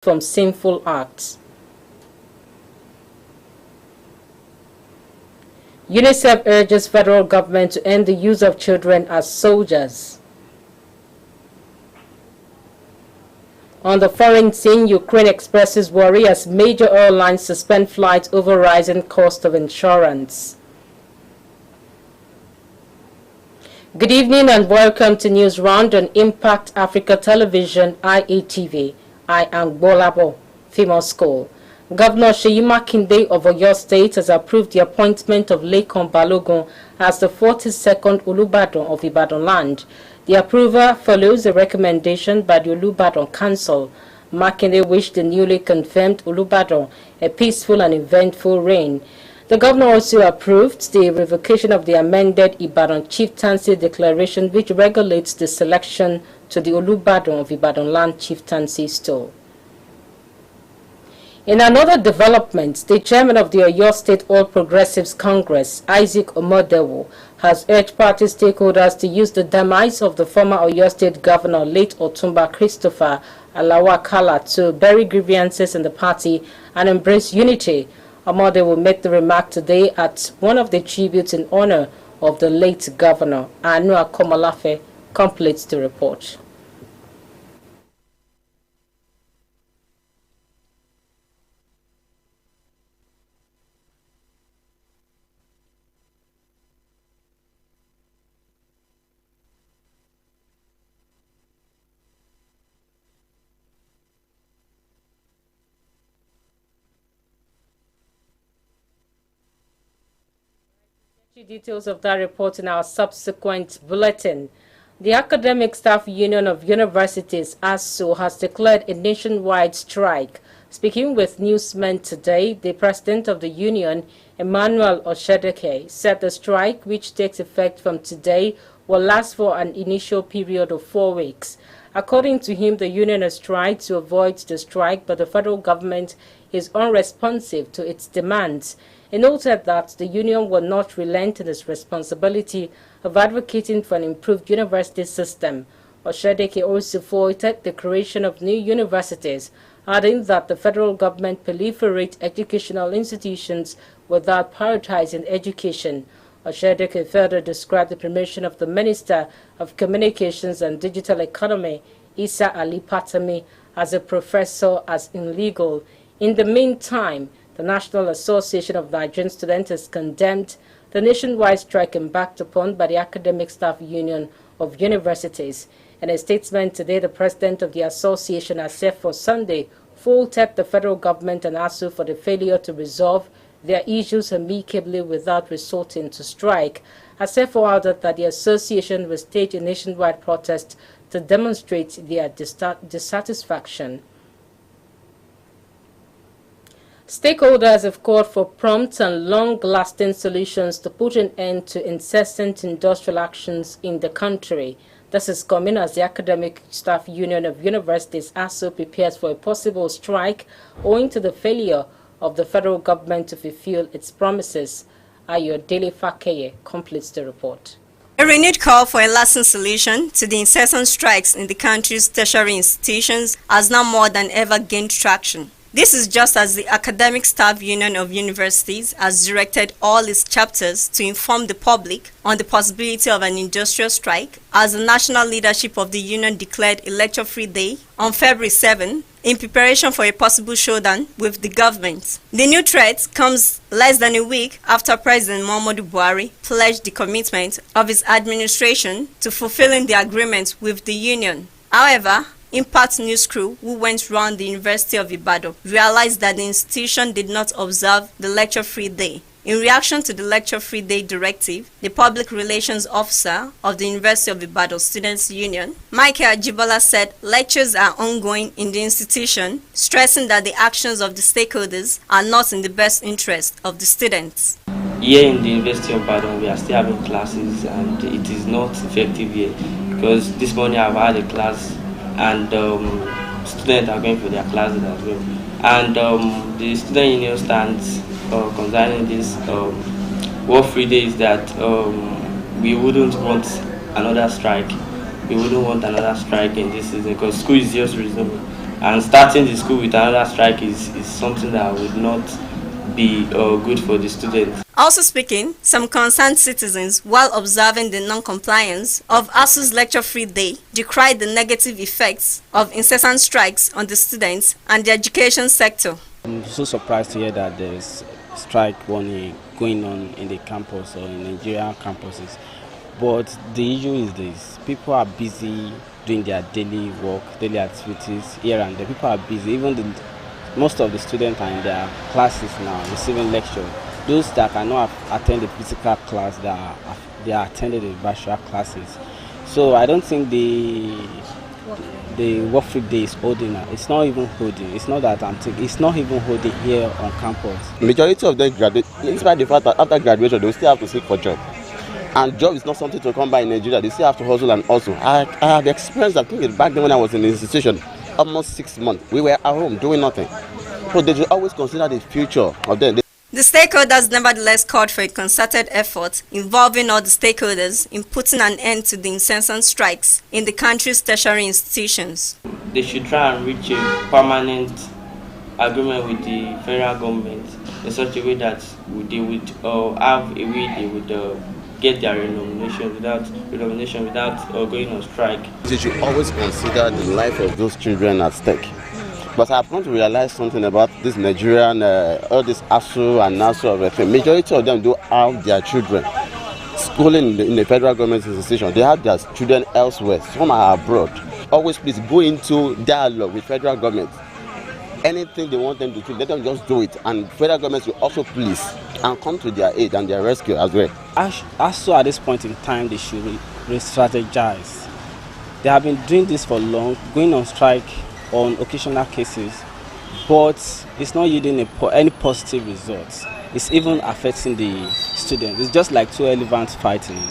from sinful acts. UNICEF urges federal government to end the use of children as soldiers. On the foreign scene, Ukraine expresses worry as major airlines suspend flights over rising cost of insurance. Good evening and welcome to News Round on Impact Africa Television, IATV. I am Bolabo, Famous School. Governor Seyi Makinde of Oyo State has approved the appointment of Lekan Balogun as the 42nd Olubadan of Ibadan land. The approval follows a recommendation by the Olubadan Council. Makinde wished the newly confirmed Olubadan a peaceful and eventful reign. The governor also approved the revocation of the amended Ibadan Chieftaincy Declaration, which regulates the selection to the Olubadan of Ibadan land chieftaincy stole. In another development, the chairman of the Oyo State All Progressives Congress, Isaac Omodewo, has urged party stakeholders to use the demise of the former Oyo State Governor, late Otumba Christopher Alawakala, to bury grievances in the party and embrace unity. Omodewo made the remark today at one of the tributes in honor of the late governor. Anu Akomolafe completes the report. Details of that report in our subsequent bulletin. The Academic Staff Union of Universities, ASU, has declared a nationwide strike. Speaking with newsmen today, the president of the union, Emmanuel Oshedeke, said the strike, which takes effect from today, will last for an initial period of 4 weeks. According to him, the union has tried to avoid the strike, but the federal government is unresponsive to its demands. He noted that the union will not relent in its responsibility of advocating for an improved university system. Oshedeke also faulted the creation of new universities, adding that the federal government proliferates educational institutions without prioritizing education. Oshedeke further described the promotion of the Minister of Communications and Digital Economy, Isa Ali Patami, as a professor as illegal. In the meantime, the National Association of Nigerian Students has condemned the nationwide strike embarked upon by the Academic Staff Union of Universities. In a statement today, the president of the association, Asef for Sunday, faulted the federal government and ASU for the failure to resolve their issues amicably without resorting to strike. Asef added that the association will stage a nationwide protest to demonstrate their dissatisfaction. Stakeholders have called for prompt and long-lasting solutions to put an end to incessant industrial actions in the country. This is coming as the Academic Staff Union of Universities, ASU, prepares for a possible strike owing to the failure of the federal government to fulfill its promises. Ayodele Fakeye completes the report. A renewed call for a lasting solution to the incessant strikes in the country's tertiary institutions has now more than ever gained traction. This is just as the Academic Staff Union of Universities has directed all its chapters to inform the public on the possibility of an industrial strike, as the national leadership of the union declared a lecture-free day on February 7 in preparation for a possible showdown with the government. The new threat comes less than a week after President Muhammadu Buhari pledged the commitment of his administration to fulfilling the agreement with the union. However, Impact News crew who went round the University of Ibadan realized that the institution did not observe the lecture-free day. In reaction to the lecture-free day directive, the public relations officer of the University of Ibadan Students' Union, Michael Ajibola, said lectures are ongoing in the institution, stressing that the actions of the stakeholders are not in the best interest of the students. Here in the University of Ibadan, we are still having classes and it is not effective yet, because this morning I've had a class and students are going for their classes as well. And the student union stands concerning this work-free day is that we wouldn't want another strike. We wouldn't want another strike in this season because school is just resuming. and starting the school with another strike is something that would not be good for the students. Also speaking, some concerned citizens, while observing the non-compliance of ASU's lecture-free day, decried the negative effects of incessant strikes on the students and the education sector. I'm so surprised to hear that there's strike going on in the campus or in Nigerian campuses. But the issue is this: people are busy doing their daily work, daily activities here and there. People are busy. Even most of the students are in their classes now, receiving lectures. Those that cannot attend the physical class, they are attending the virtual classes. So I don't think the work-free day is holding. It's not even holding. It's not that it's not even holding here on campus. Majority of them graduate, despite the fact that after graduation they will still have to seek for job. And job is not something to come by in Nigeria. They still have to hustle and hustle. I have experienced that thing back then when I was in the institution, almost 6 months. We were at home doing nothing. So they should always consider the future of them. The stakeholders nevertheless called for a concerted effort involving all the stakeholders in putting an end to the incessant strikes in the country's tertiary institutions. They should try and reach a permanent agreement with the federal government in such a way that they would have a way they would get their renomination without going on strike. They should always consider the life of those children at stake. But I've come to realize something about this Nigerian, all this ASU and NASU everything. Majority of them do have their children schooling in the federal government institution. They have their children elsewhere. Some are abroad. Always please go into dialogue with federal government. Anything they want them to do, let them just do it. And federal governments will also please and come to their aid and their rescue as well. ASU at this point in time, they should re-strategize. They have been doing this for long, going on strike on occasional cases, but it's not yielding any positive results. It's even affecting the students. It's just like two elephants fighting.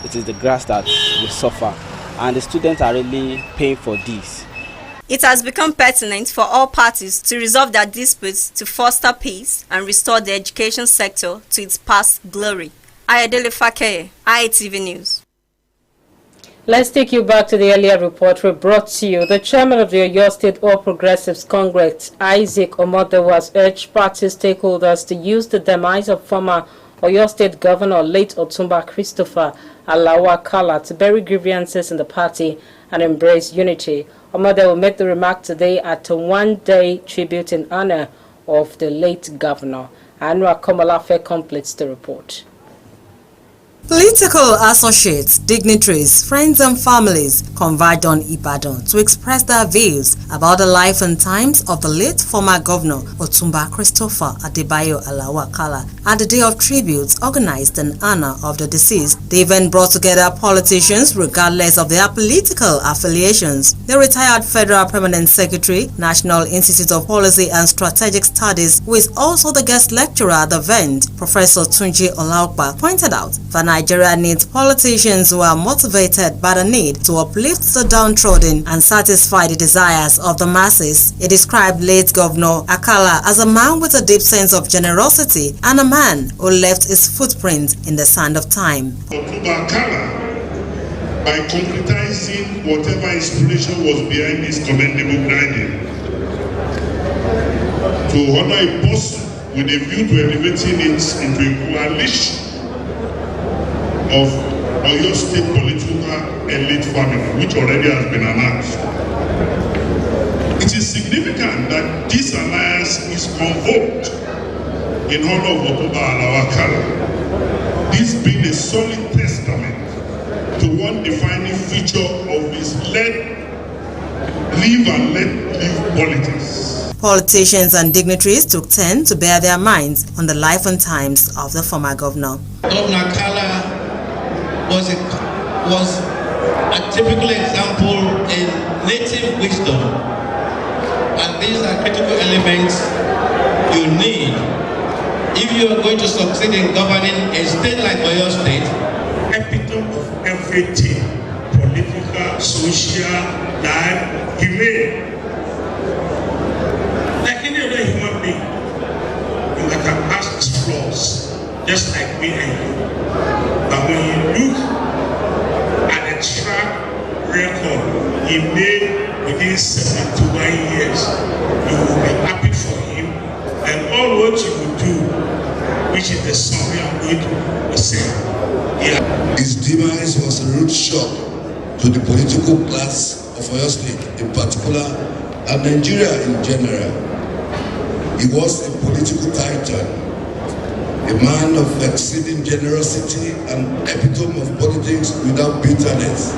It is the grass that will suffer, and the students are really paying for this. It has become pertinent for all parties to resolve their disputes to foster peace and restore the education sector to its past glory. Ayodele Fakeye, IATV News. Let's take you back to the earlier report we brought to you. The chairman of the Oyo State All Progressives Congress, Isaac Omodewa, has urged party stakeholders to use the demise of former Oyo State Governor, late Otumba Christopher Alawa Kala, to bury grievances in the party and embrace unity. Omodewa will make the remark today at a one-day tribute in honor of the late governor. Anwar Komalafe completes the report. Political associates, dignitaries, friends and families converged on Ibadan to express their views about the life and times of the late former governor Otumba Christopher Adebayo Alawa Kala at the Day of Tribute organized in honor of the deceased. The event brought together politicians regardless of their political affiliations. The retired Federal Permanent Secretary, National Institute of Policy and Strategic Studies, who is also the guest lecturer at the event, Professor Tunji Olaokpa, pointed out that Nigeria needs politicians who are motivated by the need to uplift the downtrodden and satisfy the desires of the masses. He described late Governor Akala as a man with a deep sense of generosity and a man who left his footprint in the sand of time. Otumba Akala, by concretizing whatever inspiration was behind this commendable grinding, to honor a person with a view to elevating it into a coalition of Oyo State political elite family, which already has been announced. It is significant that this alliance is convoked in honor of Otumba Alawa Kala, this being a solid testament to one defining feature of his live and let live politics. Politicians and dignitaries took turn to bear their minds on the life and times of the former governor. Governor Kala was a typical example in native wisdom, and these are critical elements you need if you are going to succeed in governing a state like Oyo State. Epitome of everything, political, social, life, he made. Like any other human being, you can ask his flaws, just like me and you. But when you look at the track record he made within 71 years, a Saurian with a sin. His demise was a rude shock to the political class of Oyo State in particular and Nigeria in general. He was a political titan, a man of exceeding generosity and epitome of politics without bitterness.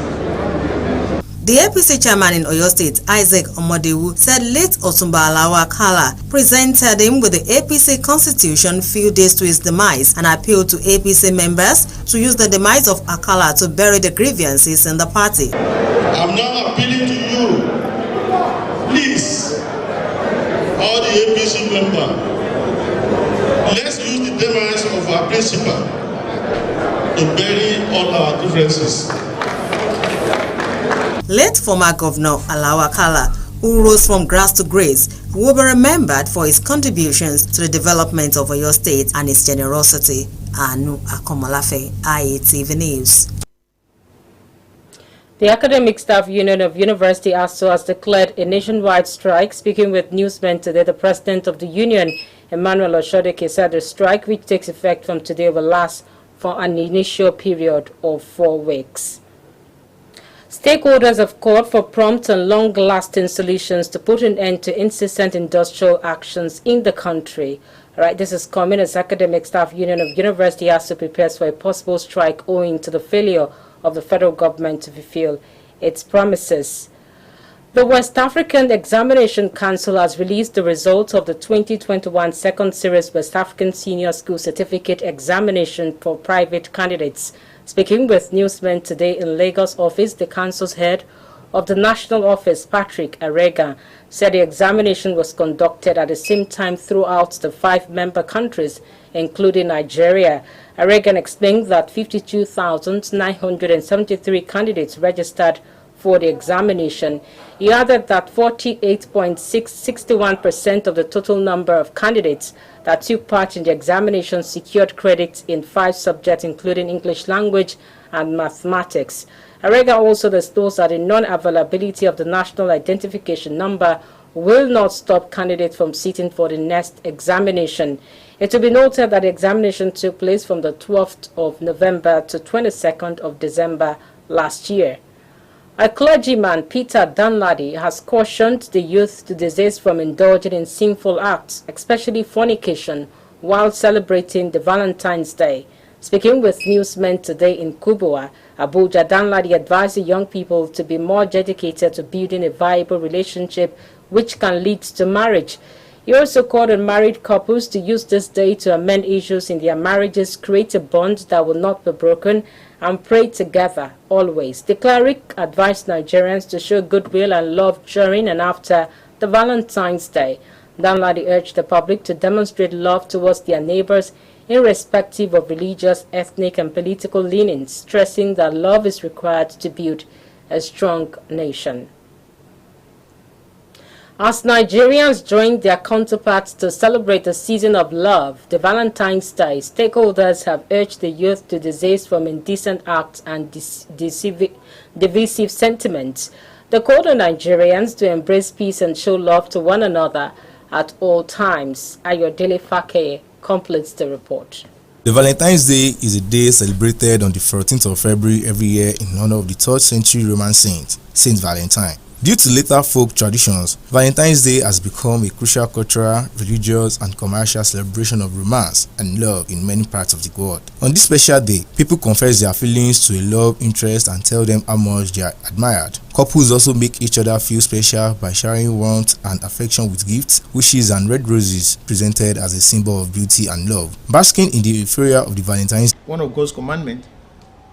The APC chairman in Oyo State, Isaac Omodewu, said late Otumba Alawa Akala presented him with the APC constitution few days to his demise and appealed to APC members to use the demise of Akala to bury the grievances in the party. I'm now appealing to you, please, all the APC members, let's use the demise of our principal to bury all our differences. Late former Governor Alawa Akala, who rose from grass to grace, will be remembered for his contributions to the development of Oyo State and his generosity. Anu Akomolafe, IATV News. The Academic Staff Union of University ASU has declared a nationwide strike. Speaking with newsmen today, the president of the union, Emmanuel Oshodeke, said the strike, which takes effect from today, will last for an initial period of 4 weeks. Stakeholders have called for prompt and long-lasting solutions to put an end to incessant industrial actions in the country. All right, this is coming as Academic Staff Union of University ASU prepares for a possible strike owing to the failure of the federal government to fulfill its promises. The West African Examination Council has released the results of the 2021 Second Series West African Senior School Certificate Examination for private candidates. Speaking with newsmen today in Lagos office, the council's head of the national office, Patrick Arega, said the examination was conducted at the same time throughout the 5-member countries, including Nigeria. Arega explained that 52,973 candidates registered for the examination. He added that 48.61% of the total number of candidates that took part in the examination secured credits in 5 subjects, including English language and mathematics. Arega also disclosed that the non-availability of the national identification number will not stop candidates from sitting for the next examination. It will be noted that the examination took place from the 12th of November to 22nd of December last year. A clergyman, Peter Danladi, has cautioned the youth to desist from indulging in sinful acts, especially fornication, while celebrating the Valentine's Day. Speaking with newsmen today in Kubwa, Abuja, Danladi advised the young people to be more dedicated to building a viable relationship which can lead to marriage. He also called on married couples to use this day to amend issues in their marriages, create a bond that will not be broken, and pray together always. The cleric advised Nigerians to show goodwill and love during and after the Valentine's Day. Danladi urged the public to demonstrate love towards their neighbors irrespective of religious, ethnic, and political leanings, stressing that love is required to build a strong nation. As Nigerians join their counterparts to celebrate the season of love, the Valentine's Day, stakeholders have urged the youth to desist from indecent acts and divisive sentiments. They called on Nigerians to embrace peace and show love to one another at all times. Ayodele Fake completes the report. The Valentine's Day is a day celebrated on the 14th of February every year in honor of the 3rd century Roman saint, Saint Valentine. Due to later folk traditions, Valentine's Day has become a crucial cultural, religious, and commercial celebration of romance and love in many parts of the world. On this special day, people confess their feelings to a love interest and tell them how much they are admired. Couples also make each other feel special by sharing warmth and affection with gifts, wishes, and red roses presented as a symbol of beauty and love. Basking in the euphoria of the Valentine's Day, one of God's commandments,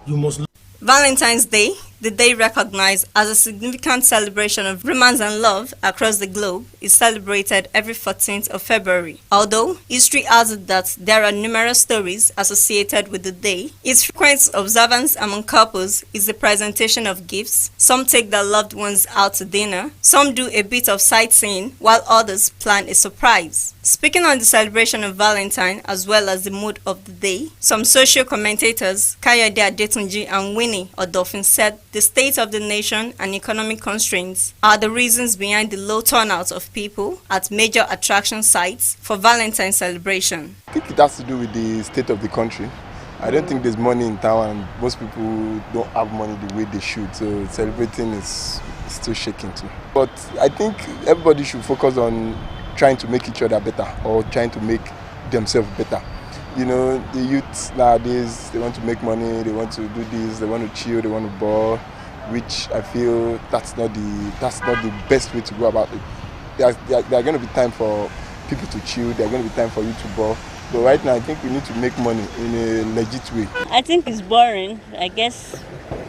you must love. Valentine's Day, the day recognized as a significant celebration of romance and love across the globe, is celebrated every 14th of February. Although history has it that there are numerous stories associated with the day, its frequent observance among couples is the presentation of gifts. Some take their loved ones out to dinner, some do a bit of sightseeing, while others plan a surprise. Speaking on the celebration of Valentine as well as the mood of the day, some social commentators, Kayode Adetunji and Winnie Odofin, said the state of the nation, and economic constraints are the reasons behind the low turnout of people at major attraction sites for Valentine's celebration. I think it has to do with the state of the country. I don't think there's money in town, and most people don't have money the way they should, so celebrating is still shaking too. But I think everybody should focus on trying to make each other better, or trying to make themselves better. You know, the youth nowadays, they want to make money, they want to do this, they want to chill, they want to ball, which I feel that's not the best way to go about it. There are going to be time for people to chill, there are going to be time for you to ball. But right now, I think we need to make money in a legit way. I think it's boring. I guess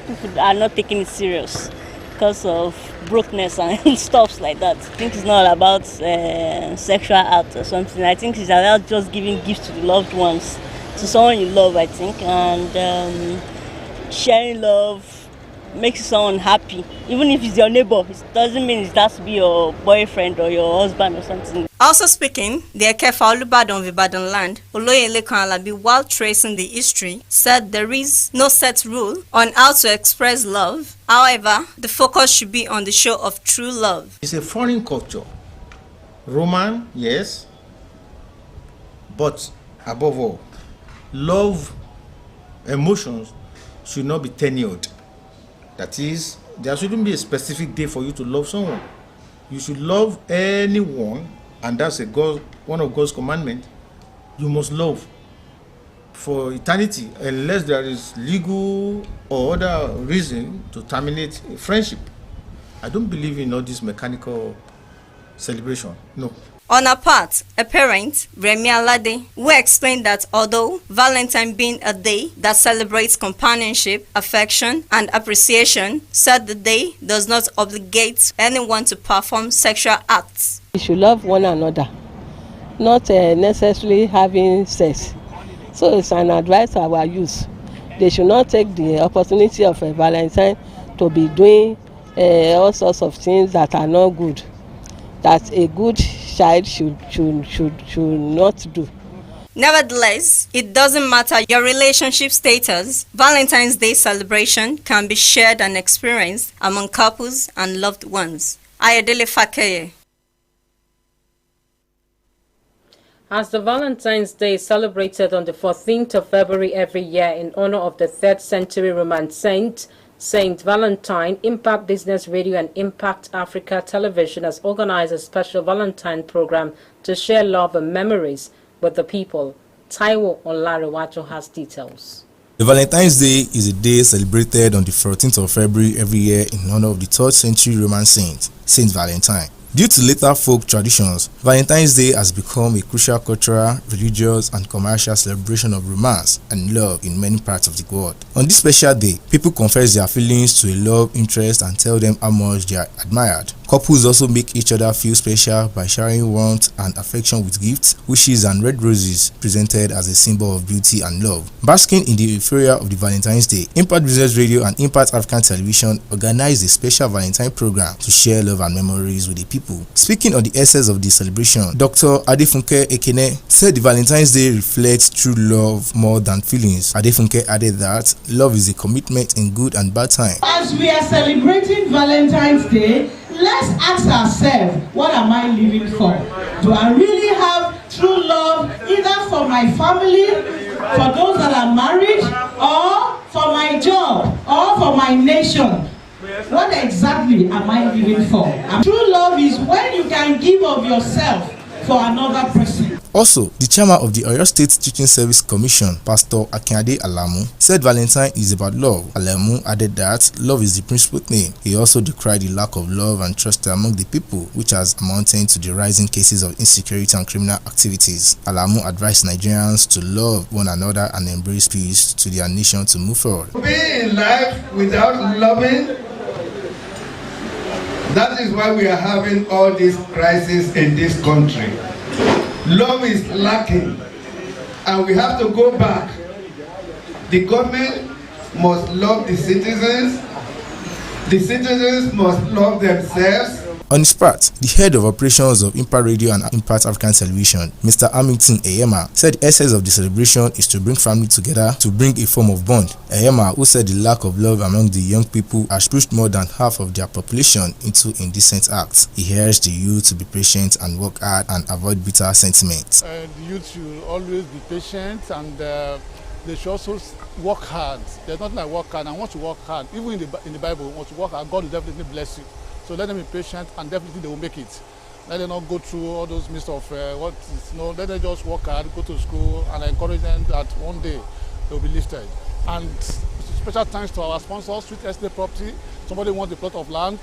people are not taking it serious because of brokenness and stuff like that. I think it's not about sexual act or something. I think it's about just giving gifts to the loved ones, to someone you love, I think, and sharing love makes someone happy. Even if it's your neighbor, it doesn't mean it has to be your boyfriend or your husband or something. Also speaking, the Ekefa Olubadan of Ibadan land, Oloye Lekan Alabi, while tracing the history, said there is no set rule on how to express love. However, the focus should be on the show of true love. It's a foreign culture. Roman, yes, but above all, love, emotions should not be tenured. That is, there shouldn't be a specific day for you to love someone. You should love anyone, and that's one of God's commandments. You must love for eternity, unless there is legal or other reason to terminate a friendship. I don't believe in all this mechanical celebration, no. On her part, a parent, Remi Alade, who explained that although Valentine being a day that celebrates companionship, affection, and appreciation, said the day does not obligate anyone to perform sexual acts. We should love one another, not necessarily having sex. So it's an advice to our youth. They should not take the opportunity of a Valentine to be doing all sorts of things that are not good, that a good child should not do. Nevertheless, it doesn't matter your relationship status. Valentine's Day celebration can be shared and experienced among couples and loved ones. Ayodele Fakeye. As the Valentine's Day is celebrated on the 14th of February every year in honor of the 3rd century Roman saint, Saint Valentine, Impact Business Radio and Impact Africa Television has organized a special Valentine program to share love and memories with the people. Taiwo Olariwacho has details. The Valentine's Day is a day celebrated on the 14th of February every year in honor of the 3rd century Roman saint, Saint Valentine. Due to later folk traditions, Valentine's Day has become a crucial cultural, religious, and commercial celebration of romance and love in many parts of the world. On this special day, people confess their feelings to a love interest and tell them how much they are admired. Couples also make each other feel special by sharing warmth and affection with gifts, wishes, and red roses presented as a symbol of beauty and love. Basking in the euphoria of the Valentine's Day, Impact Business Radio and Impact African Television organized a special Valentine program to share love and memories with the people. Speaking on the essence of the celebration, Dr. Adefunke Ekene said the Valentine's Day reflects true love more than feelings. Adefunke added that love is a commitment in good and bad times. As we are celebrating Valentine's Day, let's ask ourselves, what am I living for? Do I really have true love either for my family, for those that are married, or for my job, or for my nation? What exactly am I living for? True love is when you can give of yourself for another person. Also, the chairman of the Oyo State Teaching Service Commission, Pastor Akinade Alamu, said Valentine is about love. Alamu added that love is the principal thing. He also decried the lack of love and trust among the people, which has amounted to the rising cases of insecurity and criminal activities. Alamu advised Nigerians to love one another and embrace peace to their nation to move forward. Being in life without loving, that is why we are having all these crises in this country. Love is lacking, and we have to go back. The government must love the citizens must love themselves. On his part, the head of operations of Impact Radio and Impact African Television, Mr. Hamilton Eyema, said the essence of the celebration is to bring family together to bring a form of bond. Eyema, who said the lack of love among the young people has pushed more than half of their population into indecent acts. He urged the youth to be patient and work hard and avoid bitter sentiments. The youth should always be patient, and they should also work hard. There's nothing like work hard, and once you work hard, even in the Bible, once you work hard, God will definitely bless you. So let them be patient, and definitely they will make it. Let them not go through all those midst of let them just work hard, go to school, and encourage them that one day they will be lifted. And special thanks to our sponsor, Street Estate Property. Somebody wants a plot of land,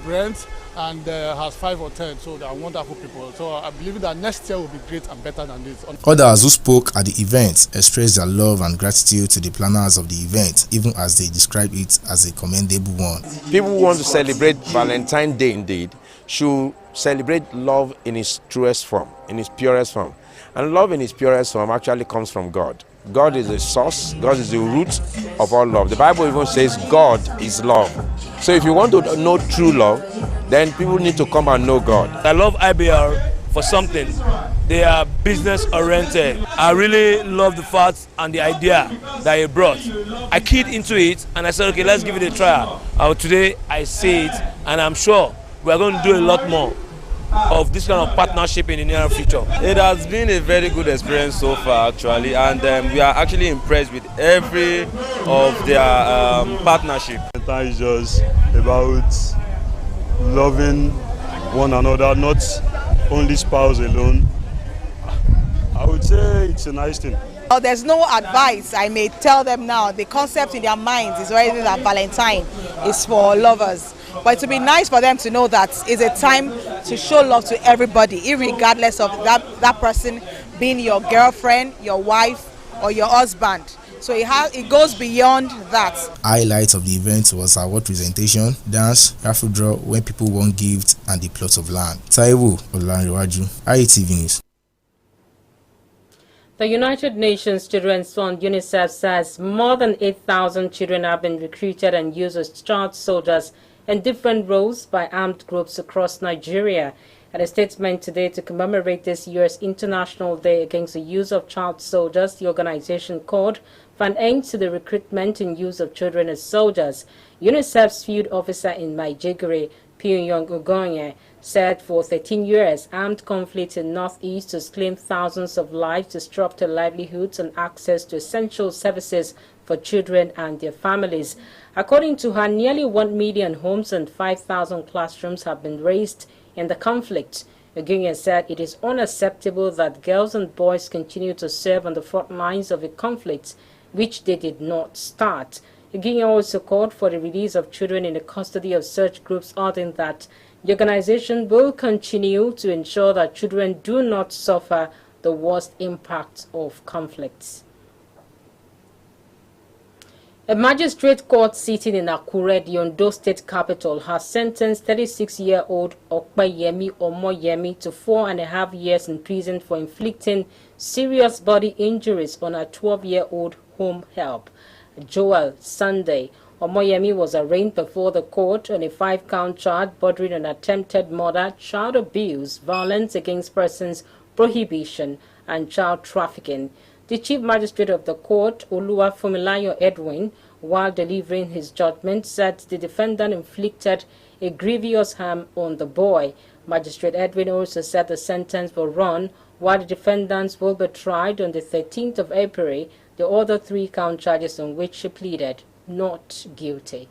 Brent, and has 5 or 10, so they are wonderful people. So I believe that next year will be great and better than this. Others who spoke at the event expressed their love and gratitude to the planners of the event, even as they described it as a commendable one. People who want to celebrate Valentine's Day indeed should celebrate love in its truest form, in its purest form. And love in its purest form actually comes from God. God is the source, God is the root of all love. The Bible even says God is love. So if you want to know true love, then people need to come and know God. I love IBR for something. They are business oriented. I really love the fact and the idea that he brought. I keyed into it and I said, okay, let's give it a try. Today I see it, and I'm sure we're going to do a lot more of this kind of partnership in the near future. It has been a very good experience so far actually, and we are actually impressed with every of their partnership. It's just about loving one another, not only spouse alone. I would say it's a nice thing. Well, there's no advice I may tell them now. The concept in their minds is already that Valentine is for lovers. But it would be nice for them to know that it's a time to show love to everybody, regardless of that person being your girlfriend, your wife, or your husband. So it goes beyond that. Highlight of the event was award presentation, dance, raffle draw when people won gifts, and the plot of land. Taiwo Olanrewaju, IETV News. The United Nations Children's Fund, UNICEF, says more than 8,000 children have been recruited and used as child soldiers in different roles by armed groups across Nigeria. At a statement today to commemorate this year's International Day Against the Use of Child Soldiers, the organization called for an end to the recruitment and use of children as soldiers. UNICEF's field officer in Maiduguri, Pyongyang Ogonye, said for 13 years, armed conflict in Northeast has claimed thousands of lives, disrupted livelihoods and access to essential services for children and their families. According to her, nearly 1 million homes and 5,000 classrooms have been razed in the conflict. Ogunye said it is unacceptable that girls and boys continue to serve on the front lines of a conflict which they did not start. Ogunye also called for the release of children in the custody of such groups, adding that the organization will continue to ensure that children do not suffer the worst impact of conflicts. A magistrate court sitting in Akure, the Ondo State capital, has sentenced 36-year-old Okpeyemi Omoyemi to 4.5 years in prison for inflicting serious body injuries on a 12-year-old home help, Joel Sunday. Omoyemi was arraigned before the court on a 5-count charge bordering on attempted murder, child abuse, violence against persons, prohibition, and child trafficking. The Chief Magistrate of the court, Oluwafunmilayo Edwin, while delivering his judgment, said the defendant inflicted a grievous harm on the boy. Magistrate Edwin also said the sentence will run while the defendants will be tried on the 13th of April, the other 3-count charges on which she pleaded not guilty.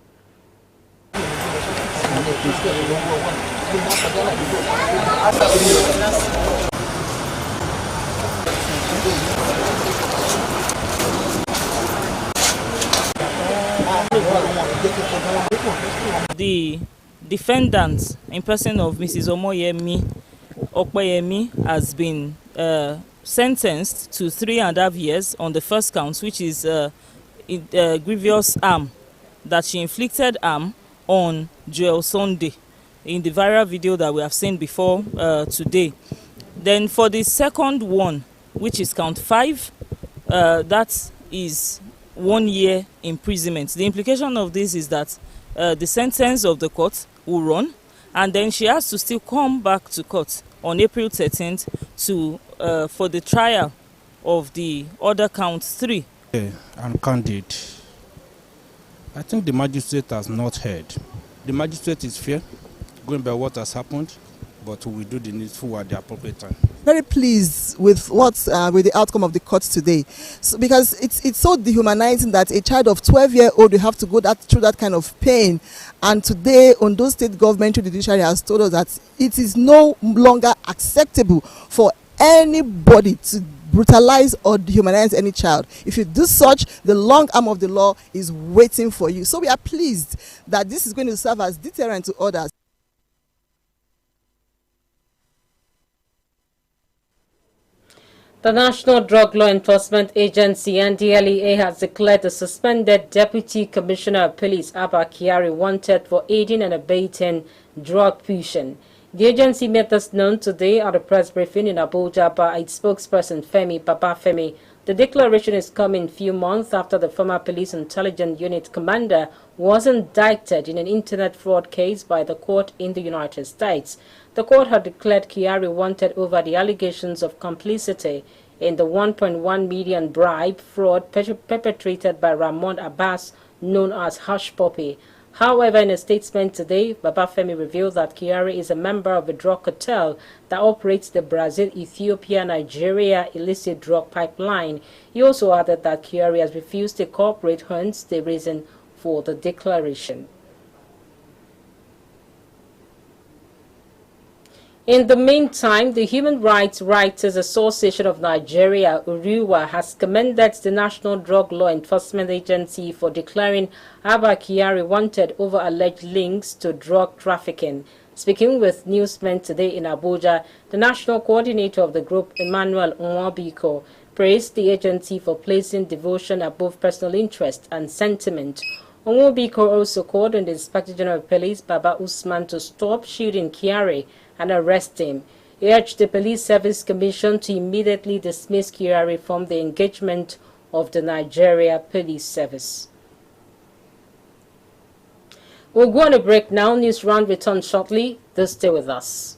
The defendant, in person of Mrs. Omoyemi Okpeyemi, has been sentenced to 3.5 years on the first count, which is grievous harm that she inflicted on Joel Sunday in the viral video that we have seen before today. Then for the second one, which is count 5, that is 1 year imprisonment. The implication of this is that the sentence of the court will run and then she has to still come back to court on April 13th to for the trial of the other count 3. I'm candid. I think the magistrate has not heard. The magistrate is fair, going by what has happened, but we will do the needful at the appropriate time. Very pleased with with the outcome of the court today, because it's so dehumanizing that a child of 12-year-old will have to go through that kind of pain. And today, Ondo State government, the judiciary, has told us that it is no longer acceptable for anybody to brutalize or dehumanize any child. If you do such, the long arm of the law is waiting for you. So we are pleased that this is going to serve as deterrent to others. The National Drug Law Enforcement Agency, NDLEA, has declared the suspended Deputy Commissioner of Police, Abba Kyari, wanted for aiding and abetting drug pushing. The agency made this known today at a press briefing in Abuja by its spokesperson, Femi Babafemi. The declaration is coming few months after the former Police Intelligence Unit commander was indicted in an internet fraud case by the court in the United States. The court had declared Kyari wanted over the allegations of complicity in the 1.1 million bribe fraud perpetrated by Ramon Abbas, known as Hush Puppy. However, in a statement today, Babafemi revealed that Kyari is a member of a drug cartel that operates the Brazil-Ethiopia-Nigeria illicit drug pipeline. He also added that Kyari has refused to cooperate, hence the reason for the declaration. In the meantime, the Human Rights Writers Association of Nigeria, URIWA, has commended the National Drug Law Enforcement Agency for declaring Abba Kyari wanted over alleged links to drug trafficking. Speaking with newsmen today in Abuja, the national coordinator of the group, Emmanuel Nwabiko, praised the agency for placing devotion above personal interest and sentiment. Nwabiko also called on the Inspector General of Police, Baba Usman, to stop shooting Kyari and arrest him. He urged the Police Service Commission to immediately dismiss Kyari from the engagement of the Nigeria Police Service. We'll go on a break now. News Round returns shortly. Do stay with us.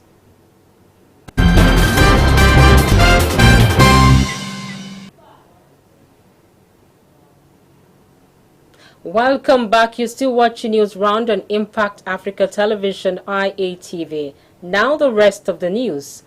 Welcome back. You're still watching News Round on Impact Africa Television, IATV. Now the rest of the news.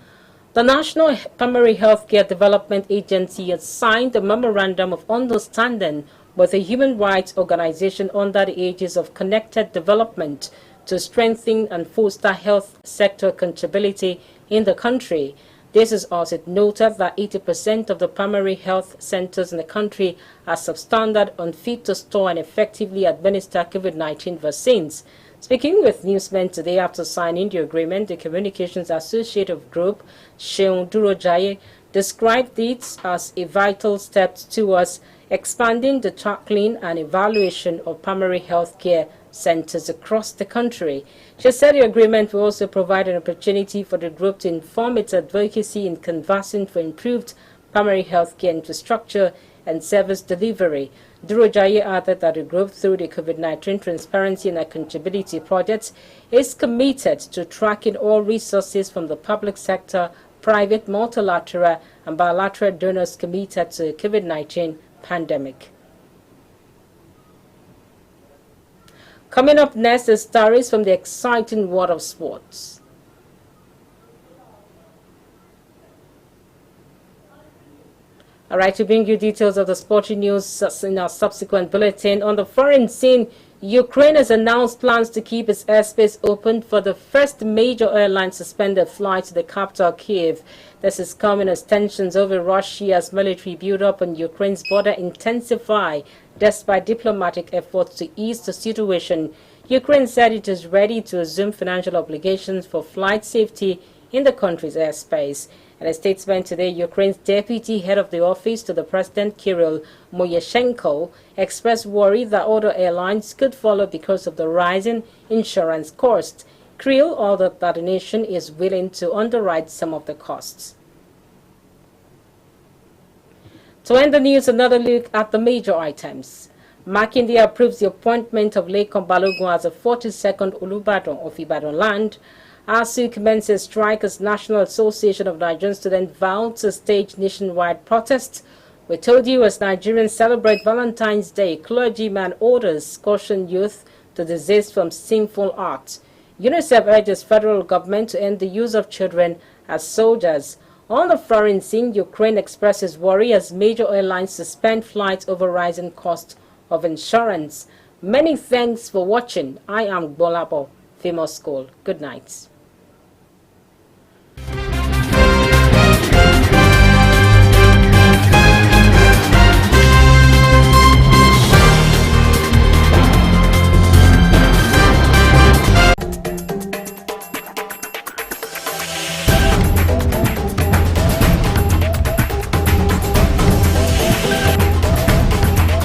The National Primary Healthcare Development Agency has signed a memorandum of understanding with a human rights organization under the aegis of Connected Development to strengthen and foster health sector accountability in the country. This is as it noted that 80% of the primary health centers in the country are substandard, unfit to store and effectively administer COVID-19 vaccines. Speaking with newsmen today after signing the agreement, the Communications Associative Group, Seun Durojaye, described it as a vital step towards expanding the tackling and evaluation of primary health care centers across the country. She said the agreement will also provide an opportunity for the group to inform its advocacy in canvassing for improved primary health care infrastructure and service delivery. Durojaye added that the group, through the COVID-19 Transparency and Accountability Project, is committed to tracking all resources from the public sector, private, multilateral, and bilateral donors committed to the COVID-19 pandemic. Coming up next is stories from the exciting world of sports. All right, to bring you details of the sporting news in our subsequent bulletin. On the foreign scene, Ukraine has announced plans to keep its airspace open for the first major airline suspended flight to the capital, Kyiv. This is coming as tensions over Russia's military build-up on Ukraine's border intensify despite diplomatic efforts to ease the situation. Ukraine said it is ready to assume financial obligations for flight safety in the country's airspace. In a statement today, Ukraine's deputy head of the office to the president, Kirill Moyeshenko, expressed worry that other airlines could follow because of the rising insurance costs. Kirill ordered that the nation is willing to underwrite some of the costs. To end the news, another look at the major items. Makinde approves the appointment of Lekan Balogun as the 42nd Olubadan of Ibadan land. ASU commences strike as National Association of Nigerian Students vowed to stage nationwide protests. We told you as Nigerians celebrate Valentine's Day, clergyman orders caution youth to desist from sinful acts. UNICEF urges federal government to end the use of children as soldiers. On the foreign scene, Ukraine expresses worry as major airlines suspend flights over rising cost of insurance. Many thanks for watching. I am Bolabo, Famous School. Good night.